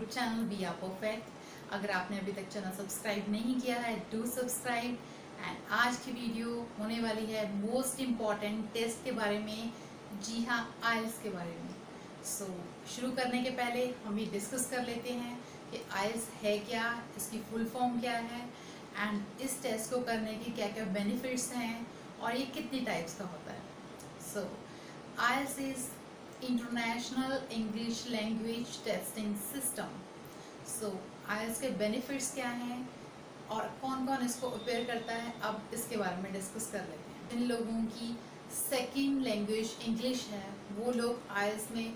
Channel B are perfect. अगर आपने अभी तक चैनल सब्सक्राइब नहीं किया है, डू सब्सक्राइब। एंड आज की वीडियो होने वाली है मोस्ट इम्पॉर्टेंट टेस्ट के बारे में। जी हाँ, आइल्स के बारे में। शुरू करने के पहले हम ये डिस्कस कर लेते हैं कि आइल्स है क्या, इसकी फुल फॉर्म क्या है एंड इस टेस्ट को करने के क्या क्या बेनिफिट्स हैं और ये कितनी टाइप्स का होता है। IELTS is International English Language Testing System. IELTS के बेनिफिट्स क्या हैं और कौन कौन इसको अपेयर करता है, अब इसके बारे में डिस्कस कर लेते हैं। जिन लोगों की सेकंड लैंग्वेज इंग्लिश है वो लोग IELTS में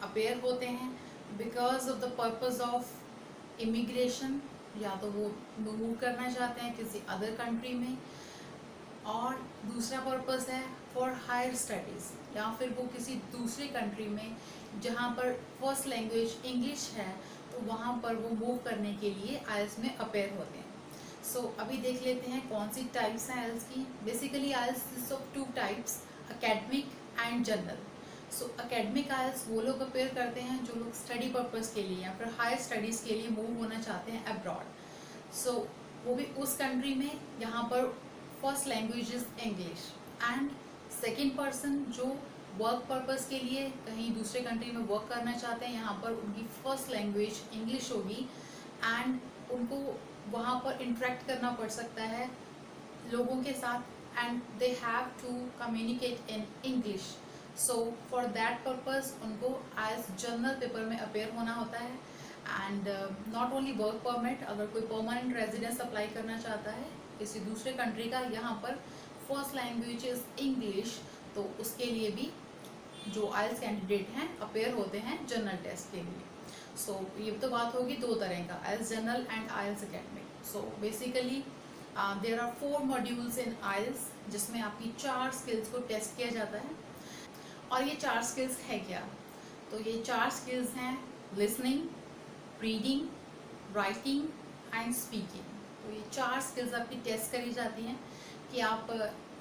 अपेयर होते हैं because of the purpose of immigration, या तो वो मूव करना चाहते हैं किसी अदर कंट्री में, और दूसरा पर्पस है फॉर हायर स्टडीज़, या फिर वो किसी दूसरी कंट्री में जहाँ पर फर्स्ट लैंग्वेज इंग्लिश है तो वहाँ पर वो मूव करने के लिए IELTS में अपेयर होते हैं। अभी देख लेते हैं कौन सी टाइप्स हैं IELTS की। Basically IELTS is of two types, academic and general. Academic IELTS वो लोग अपेयर करते हैं जो लोग स्टडी पर्पस के लिए या फिर हायर स्टडीज़ के लिए मूव होना चाहते हैं अब्रॉड। वो भी उस कंट्री में जहाँ पर first language is English. And second person जो वर्क पर्पस के लिए कहीं दूसरे कंट्री में वर्क करना चाहते हैं, यहाँ पर उनकी फर्स्ट लैंग्वेज इंग्लिश होगी एंड उनको वहाँ पर इंटरेक्ट करना पड़ सकता है लोगों के साथ and they have to communicate in English. For that purpose उनको IELTS जनरल पेपर में अपेयर होना होता है। And not only work permit, अगर कोई परमानेंट रेजिडेंस अप्लाई करना चाहता है किसी दूसरे कंट्री का, यहाँ पर फर्स्ट लैंग्वेज इज इंग्लिश, तो उसके लिए भी जो IELTS कैंडिडेट हैं अपेयर होते हैं जनरल टेस्ट के लिए। ये तो बात होगी दो तरह का, IELTS general and IELTS academic. Basically there are 4 modules in IELTS जिसमें आपकी 4 स्किल्स को टेस्ट किया जाता है। और ये 4 स्किल्स है क्या? तो ये 4 स्किल्स हैं listening, reading, writing and speaking. तो ये 4 स्किल्स आपकी टेस्ट करी जाती हैं कि आप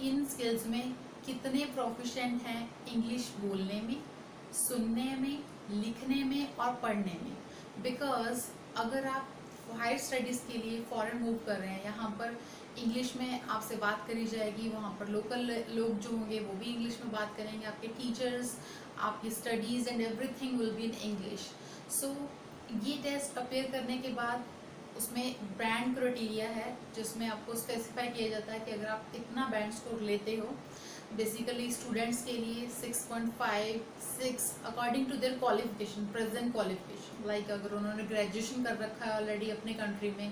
इन स्किल्स में कितने प्रोफिशिएंट हैं इंग्लिश बोलने में, सुनने में, लिखने में और पढ़ने में। बिकॉज अगर आप हायर स्टडीज़ के लिए फॉरेन मूव कर रहे हैं, यहाँ पर इंग्लिश में आपसे बात करी जाएगी, वहाँ पर लोकल लोग जो होंगे वो भी इंग्लिश में बात करेंगे, आपके टीचर्स, आपकी studies and everything will be in English. ये टेस्ट अपेयर करने के बाद उसमें बैंड क्राइटेरिया है जिसमें आपको स्पेसिफाई किया जाता है कि अगर आप इतना बैंड स्कोर लेते हो, बेसिकली स्टूडेंट्स के लिए 6.5, 6 according to their qualification, present qualification. Like अगर उन्होंने ग्रेजुएशन कर रखा है ऑलरेडी अपने कंट्री में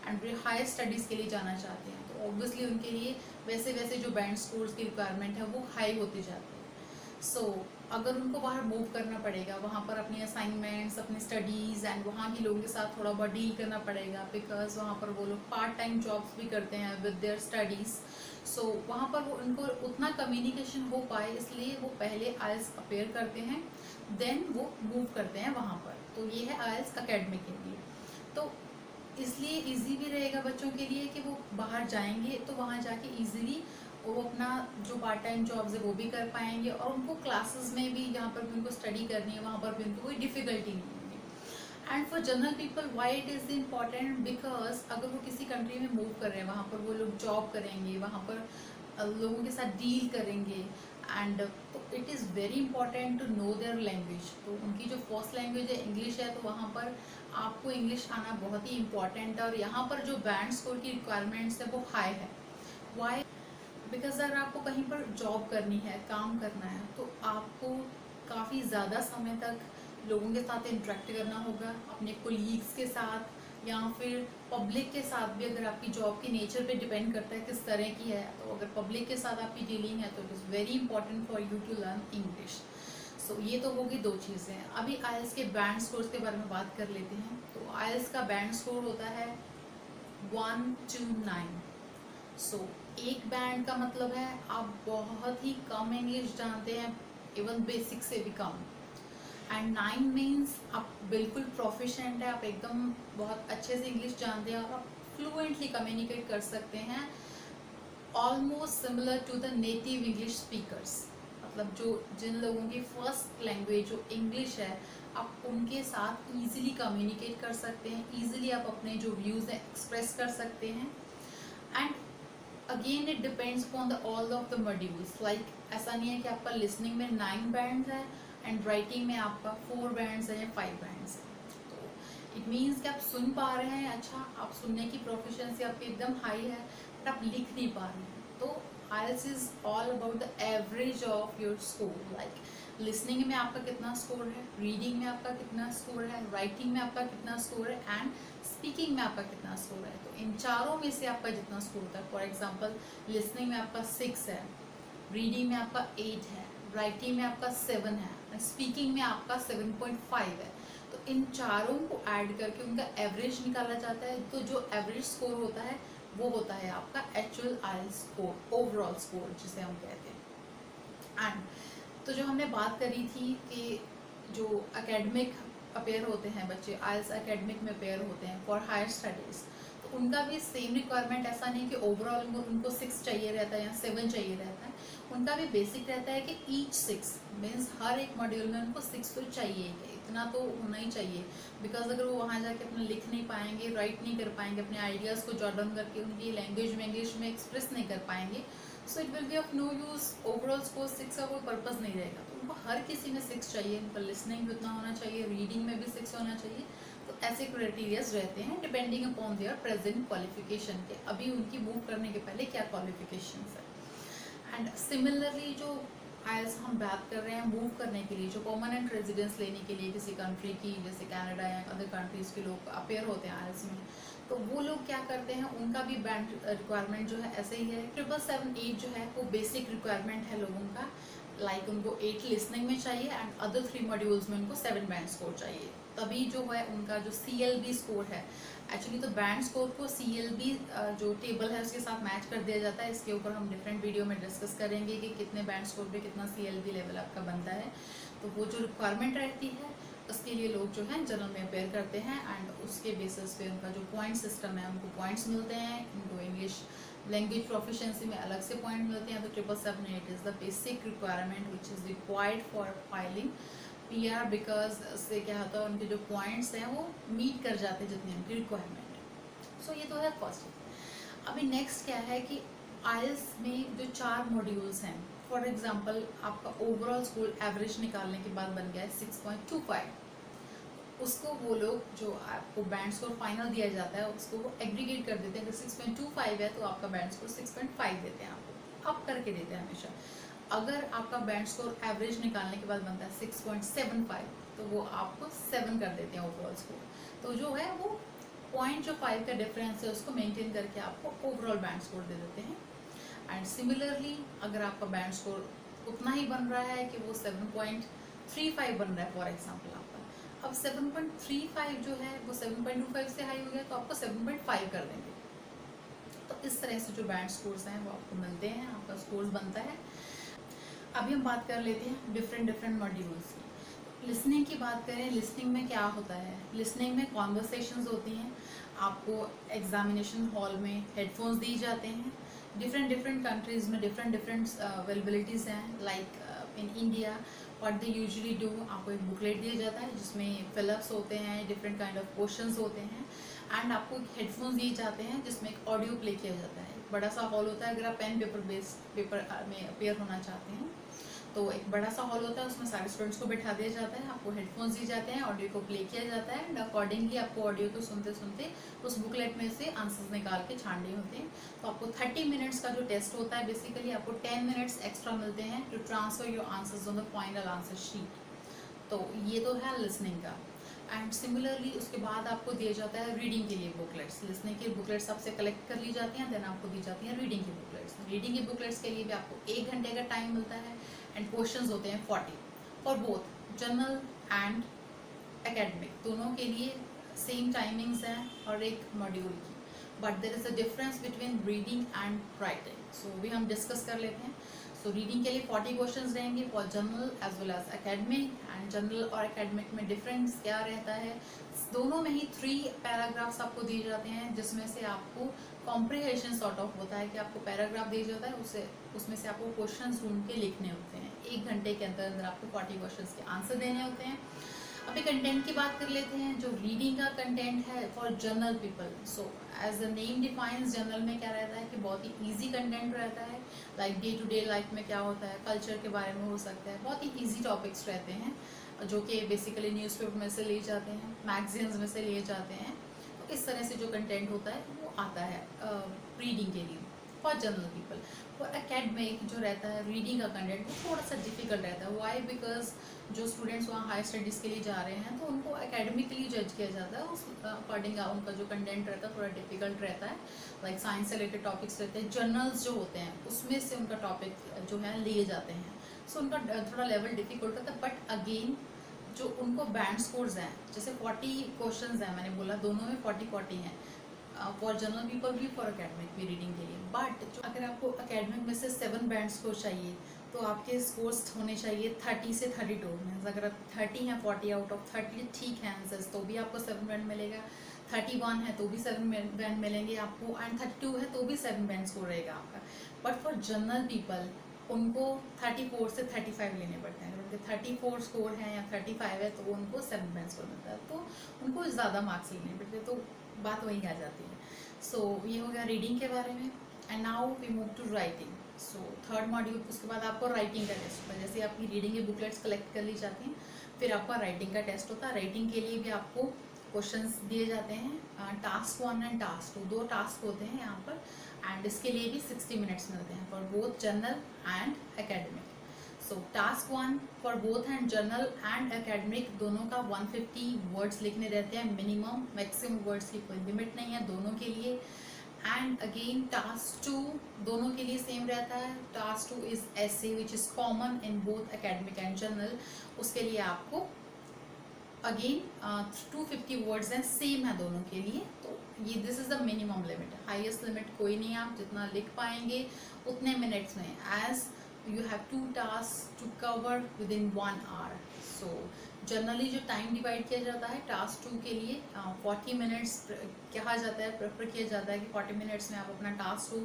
एंड फिर हायर स्टडीज़ के लिए जाना चाहते हैं, तो ऑब्वियसली उनके लिए वैसे वैसे जो बैंड स्कोर्स की रिक्वायरमेंट है वो हाई होती जाती है। अगर उनको बाहर मूव करना पड़ेगा, वहाँ पर अपनी असाइनमेंट्स, अपनी स्टडीज़ एंड वहाँ के लोगों के साथ थोड़ा बहुत डील करना पड़ेगा, बिकॉज वहाँ पर वो लोग पार्ट टाइम जॉब्स भी करते हैं विद देयर स्टडीज़। वहाँ पर वो उनको उतना कम्युनिकेशन हो पाए इसलिए वो पहले IELTS अपेयर करते हैं, देन वो मूव करते हैं वहाँ पर। तो ये है IELTS अकेडमिक के लिए। तो इसलिए ईजी भी रहेगा बच्चों के लिए कि वो बाहर जाएंगे तो वहाँ जाके ईजिली वो अपना जो पार्ट टाइम जॉब्स है वो भी कर पाएंगे, और उनको क्लासेस में भी जहाँ पर भी उनको स्टडी करनी है वहाँ पर भी उनको कोई डिफ़िकल्टी नहीं होगी। And for general people why it is important, because अगर वो किसी कंट्री में मूव कर रहे हैं, वहाँ पर वो लोग जॉब करेंगे, वहाँ पर लोगों के साथ डील करेंगे, एंड तो it is very important to know their language. तो उनकी जो फर्स्ट लैंग्वेज है इंग्लिश है, तो वहाँ पर आपको इंग्लिश आना बहुत ही इंपॉर्टेंट है। और यहाँ पर जो बैंड स्कोर की रिक्वायरमेंट्स है वो हाई है। वाई? बिकॉज अगर आपको कहीं पर जॉब करनी है, काम करना है, तो आपको काफ़ी ज़्यादा समय तक लोगों के साथ इंटरेक्ट करना होगा, अपने कोलीग्स के साथ या फिर पब्लिक के साथ भी। अगर आपकी जॉब की नेचर पे डिपेंड करता है किस तरह की है, तो अगर पब्लिक के साथ आपकी डीलिंग है तो it is very important for you to learn English. ये तो होगी 2 चीज़ें। अभी IELTS के बैंड स्कोर्स के बारे में बात कर लेते हैं। तो IELTS का बैंड स्कोर होता है 1 to 9। एक बैंड का मतलब है आप बहुत ही कम इंग्लिश जानते हैं, इवन बेसिक से भी कम। एंड 9 मीन्स आप बिल्कुल प्रोफिशिएंट है, आप एकदम बहुत अच्छे से इंग्लिश जानते हैं और आप फ्लुएंटली कम्युनिकेट कर सकते हैं, almost similar to the native English speakers. मतलब जो जिन लोगों की फर्स्ट लैंग्वेज जो इंग्लिश है, आप उनके साथ इजीली कम्युनिकेट कर सकते हैं, इजीली आप अपने जो व्यूज़ हैं एक्सप्रेस कर सकते हैं। And again it depends upon the all of the modules, like ऐसा नहीं है कि आपका लिसनिंग में 9 बैंड्स है एंड राइटिंग में आपका 4 बैंड्स है या 5 बैंड्स है। तो इट मीन्स कि आप सुन पा रहे हैं, अच्छा आप सुनने की प्रोफिशिएंसी आपकी एकदम हाई है, बट आप लिख नहीं पा रहे हैं। तो IELTS is all about the average of your score, like listening में आपका कितना स्कोर है, रीडिंग में आपका कितना स्कोर है, राइटिंग में आपका कितना स्कोर है एंड स्पीकिंग में आपका कितना स्कोर है। तो इन चारों में से आपका जितना स्कोर होता है, फॉर एग्जांपल लिसनिंग में आपका 6 है, रीडिंग में आपका 8 है, राइटिंग में आपका 7 है, स्पीकिंग में आपका 7.5 है। तो इन चारों को ऐड करके उनका एवरेज निकाला जाता है। तो जो एवरेज स्कोर होता है वो होता है आपका actual IELTS score, overall score जिसे हम कहते हैं। एंड तो जो हमने बात करी थी कि जो एकेडमिक अपेयर होते हैं बच्चे, IELTS एकेडमिक में अपेयर होते हैं फॉर हायर स्टडीज़, तो उनका भी सेम रिक्वायरमेंट, ऐसा नहीं कि ओवरऑल उनको 6 चाहिए रहता है या 7 चाहिए रहता है। उनका भी बेसिक रहता है कि ईच 6 मीन्स हर एक मॉड्यूल में उनको 6 तो चाहिए, इतना तो होना ही चाहिए। बिकॉज अगर वो वहाँ जाके अपना लिख नहीं पाएंगे, राइट नहीं कर पाएंगे, अपने आइडियाज़ को जॉट डाउन करके उनकी लैंग्वेज में इंग्लिश में एक्सप्रेस नहीं कर पाएंगे, so it will be of no use. Overall score 6 का कोई पर्पज़ नहीं रहेगा। तो उनको हर किसी में 6 चाहिए, उनका लिसनिंग भी उतना होना चाहिए, रीडिंग में भी 6 होना चाहिए। तो ऐसे क्राइटेरियाज रहते हैं depending upon their present qualification के, अभी उनकी मूव करने के पहले क्या क्वालिफिकेशंस है। एंड सिमिलरली जो IELTS हम बात कर रहे हैं मूव करने के लिए, जो परमानेंट रेजिडेंस लेने के लिए किसी कंट्री की, जैसे कनाडा या अदर कंट्रीज़ के लोग अपेयर होते हैं IELTS में, तो वो लोग क्या करते हैं, उनका भी बैंड रिक्वायरमेंट जो है ऐसे ही है। 777 जो है वो बेसिक रिक्वायरमेंट है लोगों का, लाइक उनको 8 लिसनिंग में चाहिए एंड अदर 3 मॉड्यूल्स में उनको 7 बैंड स्कोर चाहिए। तभी जो है उनका जो CLB स्कोर है, एक्चुअली तो बैंड स्कोर को CLB जो टेबल है उसके साथ मैच कर दिया जाता है। इसके ऊपर हम डिफरेंट वीडियो में डिस्कस करेंगे कि कितने बैंड स्कोर पे कितना CLB लेवल आपका बनता है। तो वो जो रिक्वायरमेंट रहती है उसके लिए लोग जो है जनरल में अपेयर करते हैं एंड उसके बेसिस पे उनका जो पॉइंट सिस्टम है, उनको पॉइंट्स मिलते हैं। उनको इंग्लिश लैंग्वेज प्रोफिशिएंसी में अलग से पॉइंट मिलते हैं। तो 777 is the basic requirement which is required for filing PR, because उससे क्या होता है उनके जो पॉइंट्स हैं वो मीट कर जाते हैं जितनी उनकी रिक्वायरमेंट है। सो ये तो है फर्स्ट। अभी नेक्स्ट क्या है कि IELTS में जो 4 मॉड्यूल्स हैं, फॉर एग्जांपल आपका ओवरऑल स्कोर एवरेज निकालने के बाद बन गया है 6.25, उसको वो लोग जो आपको बैंड स्कोर फाइनल दिया जाता है उसको वो एग्रीगेट कर देते हैं। अगर 6.25 है तो आपका बैंड स्कोर 6.5 देते हैं, आपको अप करके देते हैं हमेशा। अगर आपका बैंड स्कोर एवरेज निकालने के बाद बनता है 6.75 तो वो आपको 7 कर देते हैं ओवरऑल स्कोर। तो जो है वो पॉइंट जो 5 का डिफरेंस है उसको मेंटेन करके आपको ओवरऑल बैंड स्कोर दे देते हैं। एंड सिमिलरली अगर आपका बैंड स्कोर उतना ही बन रहा है कि वो 7.35 बन रहा है फॉर एग्जाम्पल आपका, अब 7.35 जो है वो 7.25 से हाई हो गया तो आपको 7.5 कर देंगे। तो इस तरह से जो बैंड स्कोर्स हैं वो आपको मिलते हैं, आपका स्कोर बनता है। अभी हम बात कर लेते हैं डिफरेंट मॉड्यूल्स की। लिसनिंग की बात करें, लिसनिंग में क्या होता है, लिसनिंग में कॉन्वर्सेशंस होती हैं। आपको एग्जामिनेशन हॉल में हेडफोन्स दिए जाते हैं। डिफरेंट कंट्रीज़ में डिफरेंट अवेलेबिलिटीज़ हैं, like in India what they usually do, आपको एक बुकलेट दिया जाता है जिसमें फिलअप्स होते हैं, डिफरेंट काइंड ऑफ क्वेश्चंस होते हैं एंड आपको हेडफोन्स दिए जाते हैं जिसमें एक ऑडियो प्ले किया जाता है। बड़ा सा हॉल होता है, अगर आप पेन पेपर बेस्ड पेपर में अपेयर होना चाहते हैं तो एक बड़ा सा हॉल होता है, उसमें सारे स्टूडेंट्स को बैठा दिया जाता है, आपको हेडफोन्स दिए जाते हैं, ऑडियो को प्ले किया जाता है एंड अकॉर्डिंगली आपको ऑडियो को सुनते सुनते उस बुकलेट में से आंसर्स निकाल के छानने होते हैं। तो आपको 30 मिनट्स का जो टेस्ट होता है, बेसिकली आपको 10 मिनट्स एक्स्ट्रा मिलते हैं to transfer your answers on the final answer sheet. तो ये तो है लिसनिंग का। एंड सिमिलरली उसके बाद आपको दिया जाता है रीडिंग के लिए बुकलेट्स। लिसनिंग की बुकलेट्स आपसे कलेक्ट कर ली जाती हैं, देन आपको दी जाती हैं रीडिंग की बुकलेट्स। रीडिंग की बुकलेट्स के लिए भी आपको 1 घंटे का टाइम मिलता है एंड क्वेश्चंस होते हैं 40 for both general and academic, दोनों के लिए सेम टाइमिंग्स हैं और एक मॉड्यूल की, but there is a difference between reading and writing. So भी हम डिस्कस कर लेते हैं। सो रीडिंग के लिए 40 क्वेश्चंस रहेंगे for general as well as academic. And general और एकेडमिक में डिफरेंस क्या रहता है, दोनों में ही 3 पैराग्राफ्स आपको दिए जाते हैं जिसमें से आपको कॉम्प्रिहेंशन सॉर्ट ऑफ होता है कि आपको पैराग्राफ दिया जाता है, उससे उसमें से आपको क्वेश्चंस ढूंढ के लिखने होते हैं। 1 घंटे के अंदर अंदर आपको 40 क्वेश्चंस के आंसर देने होते हैं। अभी कंटेंट की बात कर लेते हैं। जो रीडिंग का कंटेंट है for general people, so as the name defines, general में क्या रहता है कि बहुत ही ईजी कंटेंट रहता है। Like day to day life में क्या होता है, कल्चर के बारे में हो सकता है, बहुत ही ईजी टॉपिक्स रहते हैं जो कि बेसिकली न्यूज़पेपर में से लिए जाते हैं, मैगजीन्स में से लिए जाते हैं। तो इस तरह से जो कंटेंट होता है वो आता है रीडिंग के लिए for general people. For academic जो रहता है रीडिंग का कंटेंट वो थोड़ा सा डिफिकल्ट रहता है। वाई? बिकॉज जो स्टूडेंट्स वहाँ हाई स्टडीज़ के लिए जा रहे हैं तो उनको एकेडमिकली जज किया जाता है, उस अकॉर्डिंग उनका जो कंटेंट रहता है थोड़ा डिफिकल्ट रहता है। लाइक साइंस से रिलेटेड टॉपिक्स रहते हैं, जर्नल्स जो होते हैं उसमें से उनका टॉपिक जो है लिए जाते हैं, सो उनका थोड़ा लेवल डिफिकल्ट रहता है। बट अगेन जो उनको बैंड स्कोर्स हैं, जैसे 40 क्वेश्चंस हैं, मैंने बोला दोनों में 40 हैं फॉर जनरल पीपल भी, फॉर एकेडमिक भी रीडिंग के लिए। बट जो अगर आपको एकेडमिक में से 7 बैंड स्कोर चाहिए तो आपके स्कोर्स होने चाहिए 30 से 32 में। अगर आप 30 हैं 40 आउट ऑफ 30 ठीक है आंसर्स तो भी आपको 7 बैंड मिलेगा, 31 है तो भी 7 बैंड मिलेंगे आपको, एंड 32 है तो भी 7 बैंड स्कोर रहेगा आपका। बट फॉर जनरल पीपल उनको 34 से 35 लेने पड़ते हैं। अगर उनके 34 स्कोर है या 35 है तो उनको 7 बैंड स्कोर मिलता है, तो उनको ज़्यादा मार्क्स लेने पड़ते हैं। तो बात वही आ जाती है। सो ये हो गया रीडिंग के बारे में। And now we move to writing. So third module, उसके बाद आपको राइटिंग का टेस्ट होता है। जैसे आपकी रीडिंग की बुकलेट्स कलेक्ट कर ली जाती हैं, फिर आपका राइटिंग का टेस्ट होता है। राइटिंग के लिए भी आपको क्वेश्चंस दिए जाते हैं, टास्क 1 एंड टास्क 2, 2 टास्क होते हैं यहाँ पर। एंड इसके लिए भी 60 मिनट्स मिलते हैं for both general and academic. So task 1 for both and general and academic दोनों का 150 वर्ड्स लिखने रहते हैं मिनिमम, मैक्सिमम वर्ड्स की कोई लिमिट नहीं है दोनों के लिए। एंड अगेन टास्क 2 दोनों के लिए सेम रहता है। Task 2 is essay which is common in both academic and general. उसके लिए आपको अगेन 250 वर्ड्स हैं, सेम है दोनों के लिए। तो ये this is the minimum limit, highest limit कोई नहीं है। आप जितना लिख पाएंगे उतने मिनट्स में, as you have 2 tasks to cover within 1 hour. So generally जो टाइम डिवाइड किया जाता है टास्क 2 के लिए 40 मिनट्स कहा जाता है, प्रेफर किया जाता है कि 40 मिनट्स में आप अपना टास्क 2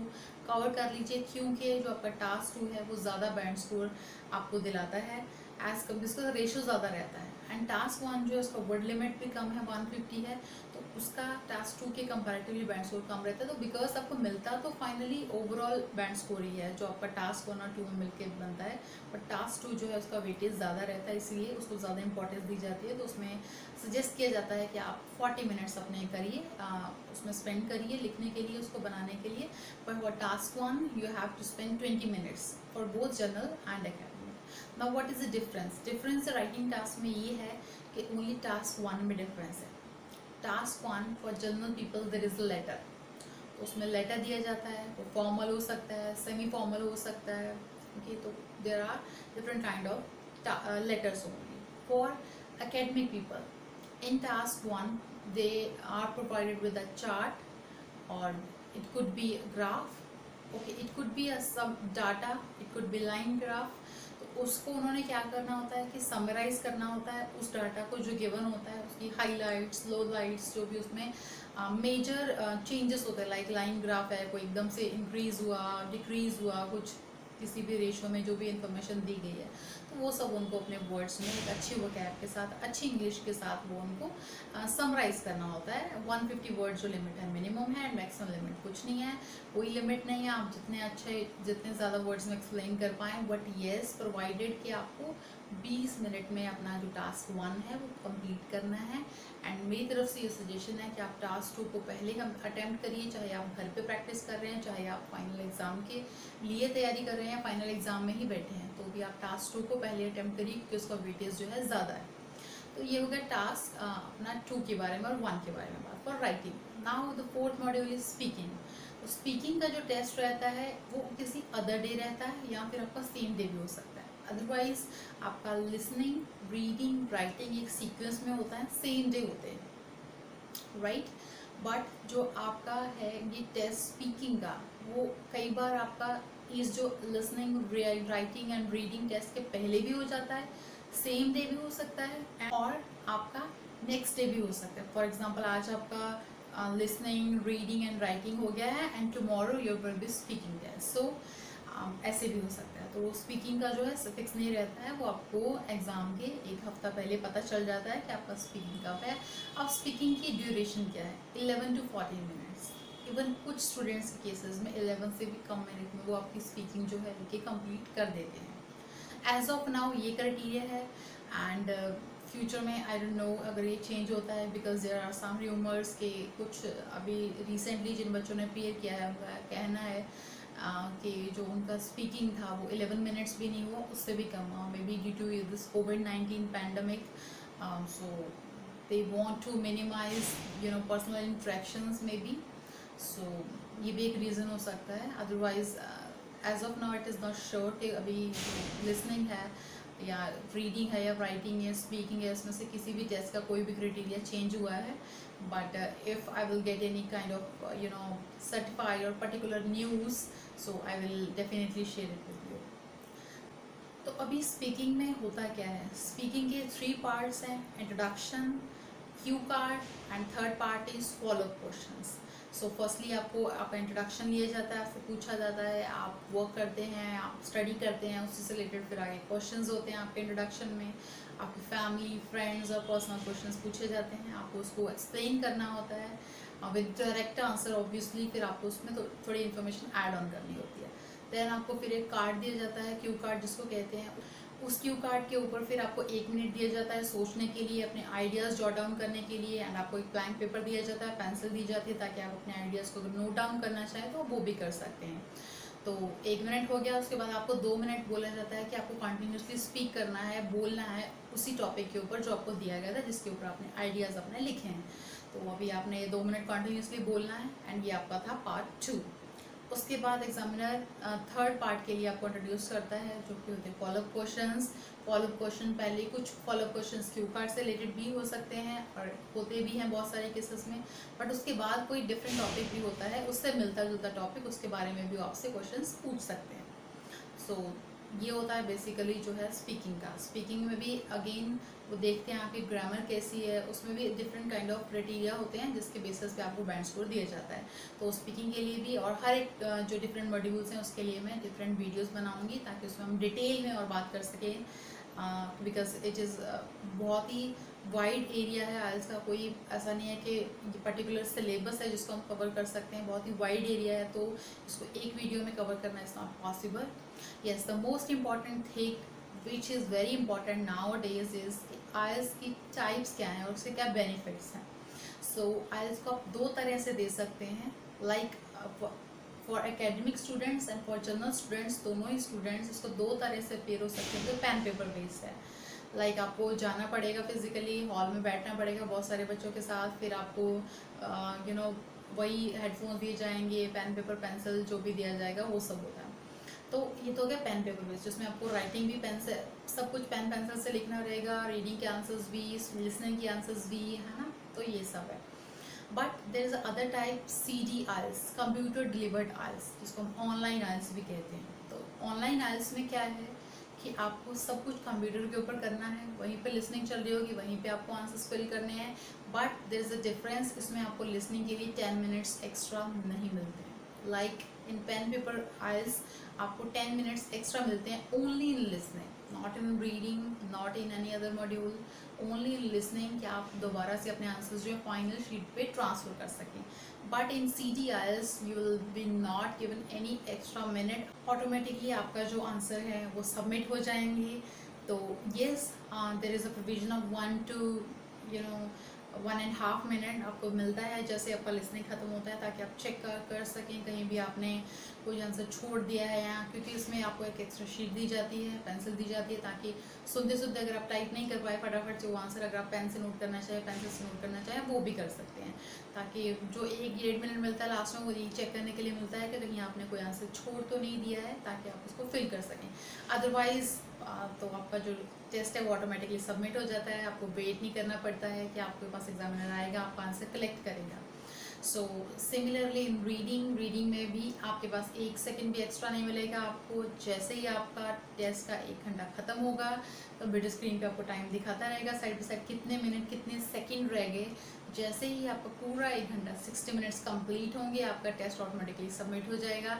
कवर कर लीजिए, क्योंकि जो आपका टास्क 2 है वो ज़्यादा बैंड स्कोर आपको दिलाता है एज कम, जिसका रेशो ज़्यादा रहता है। एंड टास्क 1 जो है उसका वर्ड लिमिट भी कम है, 150 है, तो उसका टास्क 2 के कंपैरेटिवली बैंड स्कोर कम रहता है। तो बिकॉज आपको मिलता तो फाइनली ओवरऑल बैंड स्कोर ही है जो आपका टास्क 1 और 2 में मिलकर बनता है, बट टास्क 2 जो है उसका वेटेज ज़्यादा रहता है, इसलिए उसको ज़्यादा इंपॉर्टेंस दी जाती है। तो उसमें सजेस्ट किया जाता है कि आप 40 मिनट्स अपने करिए, उसमें स्पेंड करिए लिखने के लिए, उसको बनाने के लिए। But for task 1 you have to spend 20 minutes for both general and academic. Now what is the difference? Difference writing task में ये है कि ओनली टास्क 1 में डिफरेंस है। Task 1 for general people there is a letter, तो उसमें letter दिया जाता है, वो फॉर्मल हो सकता है, सेमी फॉर्मल हो सकता है, ओके। तो there are different kind of letters only. For academic people in task 1 they are provided with a chart, or it could be a graph, okay, it could be a some data, it could be line graph। तो उसको उन्होंने क्या करना होता है कि summarise करना होता है उस डाटा को जो गिवन होता है, उसकी हाईलाइट्स, लोलाइट्स, जो भी उसमें मेजर चेंजेस होते हैं। लाइक लाइन ग्राफ है, कोई एकदम से इंक्रीज हुआ, डिक्रीज हुआ, कुछ किसी भी रेशो में जो भी इंफॉर्मेशन दी गई है, तो वो सब उनको अपने वर्ड्स में एक अच्छी वोकैब के साथ, अच्छी इंग्लिश के साथ वो उनको समराइज करना होता है। 150 वर्ड जो लिमिट है मिनिमम है, एंड मैक्सिमम लिमिट कुछ नहीं है, कोई लिमिट नहीं है। आप जितने अच्छे, जितने ज़्यादा वर्ड्स में एक्सप्लेन कर पाएँ, बट येस प्रोवाइडेड कि आपको 20 मिनट में अपना जो टास्क 1 है वो कंप्लीट करना है। एंड मेरी तरफ से ये सजेशन है कि आप टास्क 2 को पहले हम अटैम्प्ट करिए, चाहे आप घर पे प्रैक्टिस कर रहे हैं, चाहे आप फाइनल एग्ज़ाम के लिए तैयारी कर रहे हैं, फाइनल एग्ज़ाम में ही बैठे हैं, तो भी आप टास्क 2 को पहले अटैम्प्ट करिए क्योंकि उसका वेटेज जो है ज़्यादा है। तो ये हो गया टास्क अपना 2 के बारे में और 1 के बारे में बात। For writing now the 4th module is speaking. तो स्पीकिंग का जो टेस्ट रहता है वो किसी अदर डे रहता है, या फिर आपका सेम डे भी हो सकता है। अदरवाइज आपका लिसनिंग, रीडिंग, राइटिंग एक सीक्वेंस में होता है, सेम डे होते हैं, राइट। बट जो आपका है ये टेस्ट स्पीकिंग का, वो कई बार आपका इस जो listening, writing and reading test के पहले भी हो जाता है, सेम डे भी हो सकता है, और आपका नेक्स्ट डे भी हो सकता है। फॉर एग्जांपल आज आपका लिसनिंग, रीडिंग एंड राइटिंग हो गया है, and tomorrow you will be speaking test. So ऐसे भी हो सकता है। तो स्पीकिंग का जो है फिक्स नहीं रहता है, वो आपको एग्ज़ाम के एक हफ्ता पहले पता चल जाता है कि आपका स्पीकिंग कब है। अब स्पीकिंग की ड्यूरेशन क्या है, 11 to 14 मिनट्स। इवन कुछ स्टूडेंट्स के केसेस में 11 से भी कम मिनट में वो आपकी स्पीकिंग जो है कि कंप्लीट कर देते हैं। एज ऑफ नाउ ये क्राइटेरिया है, एंड फ्यूचर में आई डोंट नो अगर ये चेंज होता है, because there are some rumours के कुछ अभी रिसेंटली जिन बच्चों ने अपीयर किया है उनका कहना है कि जो उनका स्पीकिंग था वो 11 मिनट्स भी नहीं हुआ, उससे भी कम हुआ, may be due to this कोविड-19 pandemic. So they want to minimise personal interactions may be. So ये भी एक रीज़न हो सकता है। Otherwise as of now it is not sure कि अभी लिसनिंग है या रीडिंग है या राइटिंग है, स्पीकिंग है, इसमें से किसी भी टेस्ट का कोई भी क्राइटेरिया चेंज हुआ है। But if I will get any kind of certified और particular news, so I will definitely share it with you. तो अभी स्पीकिंग में होता क्या है, स्पीकिंग के 3 पार्ट्स हैं, introduction, Q card and third part is follow up questions. So firstly आपका इंट्रोडक्शन लिया जाता है, आपसे पूछा जाता है, आप वर्क करते हैं, आप स्टडी करते हैं, उससे रिलेटेड फिर आगे क्वेश्चंस होते हैं आपके इंट्रोडक्शन में, आपकी फैमिली, फ्रेंड्स और पर्सनल क्वेश्चंस पूछे जाते हैं, आपको उसको एक्सप्लेन करना होता है विद डायरेक्ट आंसर ऑब्वियसली। फिर आपको उसमें तो थोड़ी इन्फॉर्मेशन ऐड ऑन करनी होती है। देन आपको फिर एक कार्ड दिया जाता है, क्यू कार्ड जिसको कहते हैं। उस क्यू कार्ड के ऊपर फिर आपको 1 मिनट दिया जाता है सोचने के लिए, अपने आइडियाज़ जॉट डाउन करने के लिए, एंड आपको एक ब्लैंक पेपर दिया जाता है, पेंसिल दी जाती है, ताकि आप अपने आइडियाज़ को अगर नोट डाउन करना चाहें तो वो भी कर सकते हैं। तो 1 मिनट हो गया, उसके बाद आपको 2 मिनट बोला जाता है कि आपको कंटिन्यूसली स्पीक करना है, बोलना है उसी टॉपिक के ऊपर जो आपको दिया गया था, जिसके ऊपर आपने आइडियाज़ अपने लिखे हैं। तो अभी आपने 2 मिनट कंटिन्यूसली बोलना है, एंड ये आपका था पार्ट 2। उसके बाद एग्जामिनर थर्ड पार्ट के लिए आपको इंट्रोड्यूस करता है, जो कि होते हैं फॉलोअप क्वेश्चंस। फॉलोअप क्वेश्चन पहले कुछ फॉलोअप क्वेश्चंस क्यू कार्ड से रिलेटेड भी हो सकते हैं और होते भी हैं बहुत सारे केसेस में, बट उसके बाद कोई डिफरेंट टॉपिक भी होता है, उससे मिलता जुलता टॉपिक, उसके बारे में भी आपसे क्वेश्चंस पूछ सकते हैं। सो ये होता है बेसिकली जो है स्पीकिंग का। स्पीकिंग में भी अगेन वो देखते हैं आपकी ग्रामर कैसी है, उसमें भी डिफरेंट काइंड ऑफ क्राइटेरिया होते हैं जिसके बेसिस पे आपको बैंड स्कोर दिया जाता है। तो स्पीकिंग के लिए भी और हर एक जो डिफरेंट मॉड्यूल्स हैं उसके लिए मैं डिफरेंट वीडियोस बनाऊंगी, ताकि उसमें हम डिटेल में और बात कर सकें, बिकॉज इट इज़ बहुत ही वाइड एरिया है आइल्स का। कोई ऐसा नहीं है कि पर्टिकुलर सिलेबस है जिसको हम कवर कर सकते हैं, बहुत ही वाइड एरिया है, तो इसको एक वीडियो में कवर करना is not possible. Yes, the most important thing which is very important now days is IELTS की टाइप्स क्या हैं और उसके क्या बेनिफिट्स हैं। सो आइल्स को आप 2 तरह से दे सकते हैं, like for academic students and for general students, दोनों ही स्टूडेंट्स इसको 2 तरह से पेयर हो सकते हैं। जो पेन पेपर बेस्ड है, लाइक आपको जाना पड़ेगा फिजिकली, हॉल में बैठना पड़ेगा बहुत सारे बच्चों के साथ, फिर आपको वही हेडफोन दिए जाएंगे, पेन पेपर पेंसिल जो भी दिया जाएगा वो सब होता है। तो ये तो हो गया पेन पेपर बेस्ड, जिसमें आपको राइटिंग भी पेन से, सब कुछ पेन पेंसिल से लिखना रहेगा, रीडिंग के आंसर्स भी, लिसनिंग के आंसर्स भी, है ना, तो ये सब है। But there is other type CD IELTS, computer delivered IELTS, जिसको हम ऑनलाइन आइल्स भी कहते हैं। तो ऑनलाइन आइल्स में क्या है कि आपको सब कुछ कंप्यूटर के ऊपर करना है, वहीं पे लिसनिंग चल रही होगी, वहीं पे आपको आंसर्स फिल करने हैं, but there is a difference, इसमें आपको लिसनिंग के लिए 10 मिनट्स एक्स्ट्रा नहीं मिलते हैं। लाइक इन पेन पेपर आइल्स आपको 10 मिनट्स एक्स्ट्रा मिलते हैं only in listening, not in reading, not in any other module, only in listening, कि आप दोबारा से अपने आंसर्स जो है फाइनल शीट पे ट्रांसफर कर सकें। But in CD IELTS you will be not given any extra minute, automatically आपका जो आंसर है वो सबमिट हो जाएंगे। तो yes, there is a provision of 1 to 1.5 minute आपको मिलता है जैसे आपका लिसनिंग ख़त्म होता है, ताकि आप चेक कर सकें कहीं भी आपने कोई आंसर छोड़ दिया है यहाँ, क्योंकि इसमें आपको एक एक्स्ट्रा शीट दी जाती है, पेंसिल दी जाती है, ताकि सुनते सुनते अगर आप टाइप नहीं कर पाए फटाफट से वो आंसर, अगर आप पेन से नोट करना चाहें, पेंसिल से नोट करना चाहें, वो भी कर सकते हैं, ताकि जो 1-1.5 मिनट मिलता है लास्ट में वो ये चेक करने के लिए मिलता है कि कहीं आपने कोई आंसर छोड़ तो नहीं दिया है, ताकि आप उसको फिल कर सकें। अदरवाइज़ तो आपका जो टेस्ट है वो ऑटोमेटिकली सबमिट हो जाता है, आपको वेट नहीं करना पड़ता है कि आपके पास एग्जामिनर आएगा आपका आंसर कलेक्ट करेगा। सो सिमिलरली इन रीडिंग में भी आपके पास 1 सेकंड भी एक्स्ट्रा नहीं मिलेगा आपको। जैसे ही आपका टेस्ट का 1 घंटा ख़त्म होगा कंप्यूटर स्क्रीन पे आपको टाइम दिखाता रहेगा साइड बाई साइड कितने मिनट कितने सेकंड रह गए। जैसे ही आपका पूरा 1 घंटा 60 मिनट्स कंप्लीट होंगे आपका टेस्ट ऑटोमेटिकली सबमिट हो जाएगा।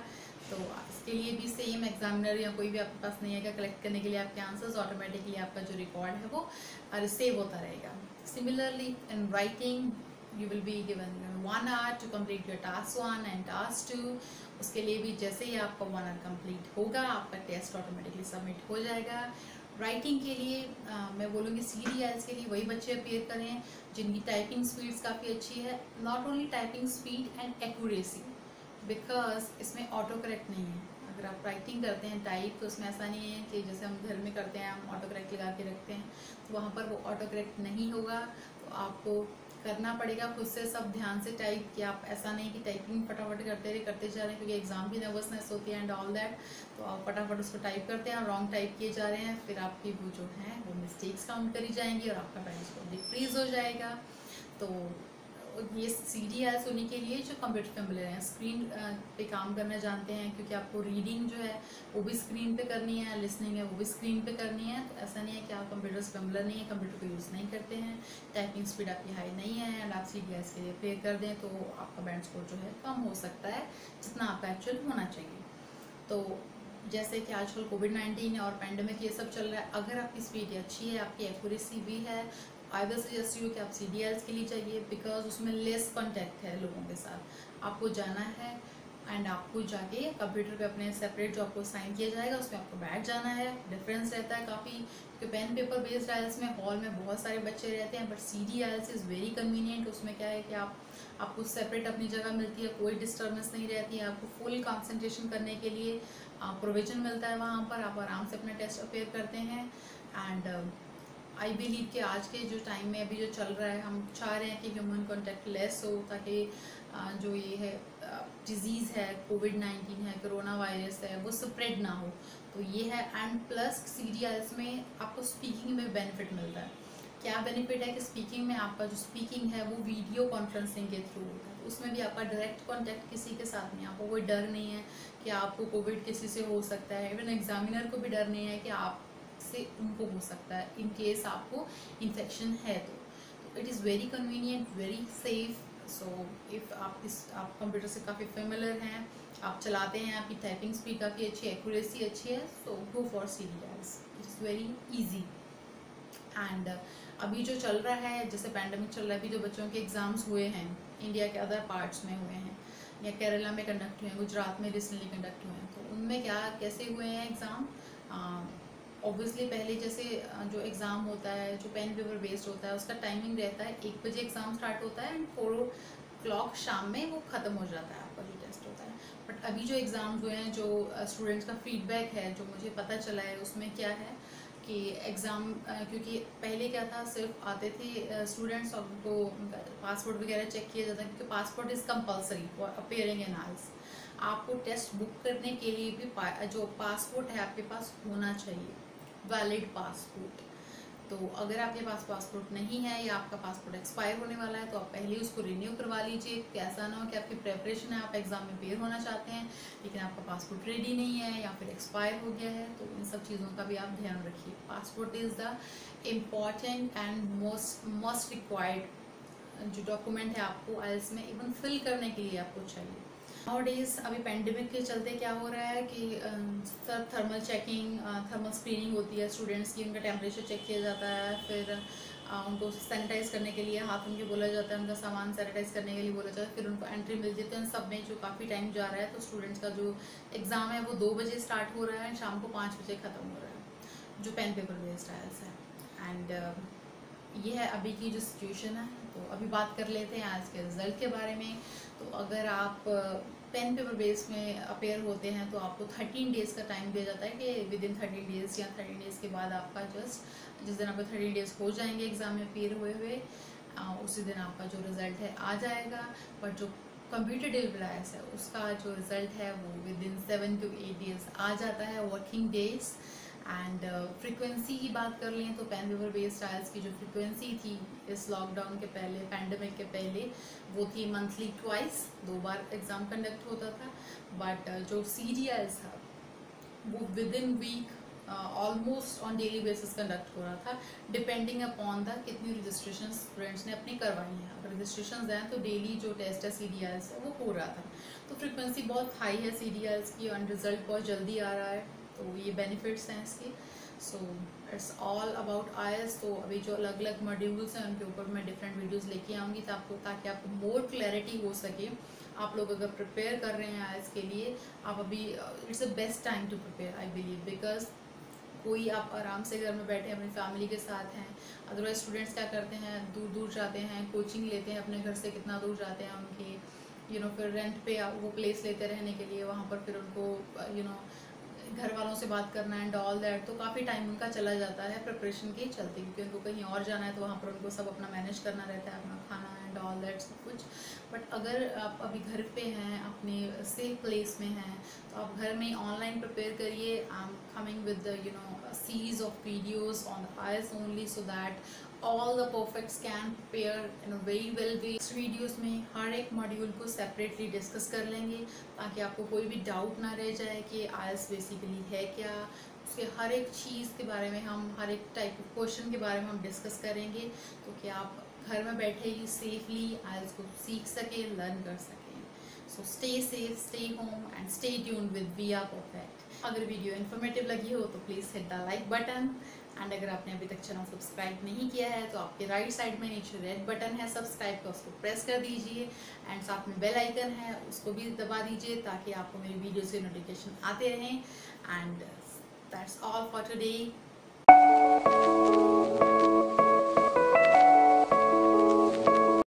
तो इसके लिए भी सेम एग्जामिनर या कोई भी आपके पास नहीं आएगा कलेक्ट करने के लिए आपके आंसर्स, ऑटोमेटिकली आपका जो रिकॉर्ड है वो सेव होता रहेगा। Similarly in writing you will be given 1 hour to complete your task 1 and task 2। उसके लिए भी जैसे ही आपका 1 hour कंप्लीट होगा आपका टेस्ट ऑटोमेटिकली सबमिट हो जाएगा। राइटिंग के लिए मैं बोलूँगी CDIs के लिए वही बच्चे अपेयर करें जिनकी टाइपिंग स्पीड्स काफ़ी अच्छी है। Not only typing speed and accuracy, because इसमें ऑटो करेक्ट नहीं है। अगर आप राइटिंग करते हैं टाइप तो उसमें ऐसा नहीं है कि जैसे हम घर में करते हैं हम ऑटो करेक्ट लगा के रखते हैं, तो वहाँ पर वो ऑटो करेक्ट नहीं होगा। तो आपको करना पड़ेगा खुद से सब ध्यान से टाइप, कि आप ऐसा नहीं कि टाइपिंग फटाफट करते जा रहे हैं क्योंकि एग्जाम की नर्वसनेस होती है एंड ऑल दैट। तो आप फटाफट उसको टाइप करते हैं, रॉन्ग टाइप किए जा रहे हैं, फिर आपकी वो जो है वो मिस्टेक्स काउंट करी जाएंगी और आपका बैंड स्कोर डिक्रीज हो जाएगा। तो ये CDIs होने के लिए जो कंप्यूटर फेमिलियर हैं, स्क्रीन पे काम करना जानते हैं, क्योंकि आपको रीडिंग जो है वो भी स्क्रीन पे करनी है, लिसनिंग है वो भी स्क्रीन पे करनी है। तो ऐसा नहीं है कि आप कंप्यूटर से फेमिलियर नहीं है, कंप्यूटर को यूज़ नहीं करते हैं, टाइपिंग स्पीड आपकी हाई नहीं है एंड आप CDIs के लिए पे कर दें तो आपका बैंड स्कोर जो है कम हो सकता है जितना आपका एक्चुअल होना चाहिए। तो जैसे कि आजकल कोविड-19 और पैंडमिक ये सब चल रहा है, अगर आपकी स्पीड अच्छी है, आपकी एक्यूरेसी भी है, आई विल सजेस्ट यू कि आप CDIs के लिए चाहिए, बिकॉज उसमें लेस कांटेक्ट है लोगों के साथ। आपको जाना है एंड आपको जाके कंप्यूटर पे अपने सेपरेट जो आपको साइन किया जाएगा उसमें आपको बैठ जाना है। डिफरेंस रहता है काफ़ी, क्योंकि पेन पेपर बेस्ड आइल्स में हॉल में बहुत सारे बच्चे रहते हैं, but CDIs is very convenient. उसमें क्या है कि आपको सेपरेट अपनी जगह मिलती है, कोई डिस्टर्बेंस नहीं रहती है, आपको फुल कंसंट्रेशन करने के लिए प्रोविजन मिलता है वहाँ पर, आप आराम से अपना टेस्ट अपेयर करते हैं। एंड आई बिलीव कि आज के जो टाइम में अभी जो चल रहा है, हम चाह रहे हैं कि ह्यूमन कॉन्टैक्ट लेस हो, ताकि जो ये है डिजीज़ है, कोविड-19 है, कोरोना वायरस है, वो स्प्रेड ना हो। तो ये है। एंड प्लस CDIs में आपको स्पीकिंग में बेनिफिट मिलता है। क्या बेनिफिट है कि स्पीकिंग में आपका जो स्पीकिंग है वो वीडियो कॉन्फ्रेंसिंग के थ्रू होता है, उसमें भी आपका डायरेक्ट कॉन्टैक्ट किसी के साथ नहीं, आपको कोई डर नहीं है कि आपको कोविड किसी से हो सकता है। इवन एग्जामिनर को भी डर नहीं है कि आप से उनको हो सकता है इन केस आपको इन्फेक्शन है। तो it is very convenient, very safe. So if आप कंप्यूटर से काफ़ी फेमिलियर हैं, आप चलाते हैं, आपकी टाइपिंग स्पीड काफ़ी अच्छी है, एक्यूरेसी अच्छी है, so go for CDIs, it is very easy. And अभी जो चल रहा है, जैसे पैंडमिक चल रहा है, अभी जो बच्चों के एग्ज़ाम्स हुए हैं इंडिया के अदर पार्ट्स में हुए हैं या केरला में कंडक्ट हुए हैं, गुजरात में रिसेंटली कंडक्ट हुए हैं, तो उनमें कैसे हुए हैं एग्ज़ाम। ऑब्वियसली पहले जैसे जो एग्ज़ाम होता है जो पेन पेपर बेस्ड होता है उसका टाइमिंग रहता है 1 बजे एग्ज़ाम स्टार्ट होता है एंड 4 o'clock शाम में वो ख़त्म हो जाता है आपका जो टेस्ट होता है। बट अभी जो एग्ज़ाम्स हुए हैं, जो स्टूडेंट्स का फीडबैक है, जो मुझे पता चला है, उसमें क्या है कि एग्ज़ाम क्योंकि पहले क्या था, सिर्फ आते थे स्टूडेंट्स और उनको उनका पासपोर्ट वगैरह चेक किया जाता है, क्योंकि passport is compulsory for appearing in IELTS. आपको टेस्ट बुक करने के लिए भी जो पासपोर्ट है आपके पास होना चाहिए, वैलिड पासपोर्ट। तो अगर आपके पास पासपोर्ट नहीं है या आपका पासपोर्ट एक्सपायर होने वाला है तो आप पहले उसको रिन्यू करवा लीजिए। कैसा ना हो कि आपकी प्रेपरेशन है, आप एग्ज़ाम में पेयर होना चाहते हैं लेकिन आपका पासपोर्ट रेडी नहीं है या फिर एक्सपायर हो गया है, तो इन सब चीज़ों का भी आप ध्यान रखिए। Passport is the important and most required जो डॉक्यूमेंट है आपको आइल्स में इवन फिल करने के लिए आपको चाहिए। नाउ डेज अभी पेंडेमिक के चलते क्या हो रहा है कि sir thermal checking, thermal screening होती है स्टूडेंट्स की, उनका टेम्परेचर चेक किया जाता है, फिर उनको सैनिटाइज करने के लिए हाथ उनके बोला जाता है, उनका सामान सैनिटाइज करने के लिए बोला जाता है, फिर उनको एंट्री मिल जाती है। सब में जो काफ़ी टाइम जा रहा है, तो स्टूडेंट्स का जो एग्ज़ाम है वो 2 बजे स्टार्ट हो रहा है, शाम को 5 बजे ख़त्म हो रहा है, जो पेन पेपर बेस्ड आइल्स है। एंड ये है अभी की जो सिचुएशन है। तो अभी बात कर लेते हैं आज के रिज़ल्ट के बारे में। तो अगर आप पेन पेपर बेस में अपेयर होते हैं तो आपको 13 डेज़ का टाइम दिया जाता है कि विद इन 13 डेज़ या 13 डेज़ के बाद आपका जिस दिन आपके 13 डेज़ हो जाएंगे एग्ज़ाम में अपेयर हुए उसी दिन आपका जो रिज़ल्ट है आ जाएगा। बट जो कंप्यूटर डिवाइस है उसका जो रिज़ल्ट है वो विद इन 7 to 8 डेज़ आ जाता है, वर्किंग डेज। एंड फ्रीक्वेंसी की बात कर लें तो पेन पेपर बेस्ड आयल्स की जो फ्रीक्वेंसी थी इस लॉकडाउन के पहले, पैंडमिक के पहले, वो थी मंथली ट्वाइस, 2 बार एग्ज़ाम कंडक्ट होता था। बट जो CDIs था वो within week almost on daily basis conduct हो रहा था, डिपेंडिंग अपॉन द कितनी रजिस्ट्रेशन स्टूडेंट्स ने अपनी करवाई हैं। अगर रजिस्ट्रेशन हैं तो डेली जो टेस्ट है CDIs है वो हो रहा था। तो फ्रिक्वेंसी बहुत हाई है CDIs की और रिजल्ट बहुत जल्दी आ रहा है, तो ये बेनिफिट्स हैं इसके। So it's all about IELTS। तो अभी जो अलग अलग मॉड्यूल्स हैं उनके ऊपर मैं डिफरेंट वीडियोस लेके आऊँगी ताकि आपको मोर क्लैरिटी हो सके। आप लोग अगर प्रिपेयर कर रहे हैं IELTS के लिए, आप अभी it's the best time to prepare I believe, because कोई आप आराम से घर में बैठे अपनी फैमिली के साथ हैं। अदरवाइज स्टूडेंट्स क्या करते हैं, दूर दूर जाते हैं, कोचिंग लेते हैं, अपने घर से कितना दूर जाते हैं उनके फिर रेंट पे वो प्लेस लेते रहने के लिए, वहाँ पर फिर उनको घर वालों से बात करना एंड ऑल दैट, तो काफ़ी टाइम उनका चला जाता है प्रिपरेशन के चलते, क्योंकि उनको कहीं और जाना है तो वहाँ पर उनको सब अपना मैनेज करना रहता है, अपना खाना एंड ऑल दैट सब कुछ। बट अगर आप अभी घर पे हैं, अपने सेफ प्लेस में हैं, तो आप घर में ऑनलाइन प्रिपेयर करिए। I am coming with series of videos on the IELTS only, so that all the perfects can prepare in a very well way। इस वीडियोस में हर एक मॉड्यूल को सेपरेटली डिस्कस कर लेंगे ताकि आपको कोई भी डाउट ना रह जाए कि IELTS बेसिकली है क्या। उसके हर एक चीज़ के बारे में हम, हर एक टाइप ऑफ क्वेश्चन के बारे में हम डिस्कस करेंगे, तो कि आप घर में बैठे ही सेफली IELTS को सीख सकें, लर्न कर सकें। So stay safe, stay home and stay tuned with we are perfect. अगर वीडियो इन्फॉर्मेटिव लगी हो तो please hit the like button, and अगर आपने अभी तक चैनल सब्सक्राइब नहीं किया है तो आपके राइट साइड में नीचे रेड बटन है सब्सक्राइब का, उसको प्रेस कर दीजिए, एंड साथ में बेल आइकन है उसको भी दबा दीजिए ताकि आपको मेरी वीडियो से नोटिफिकेशन आते रहें। And that's all for today.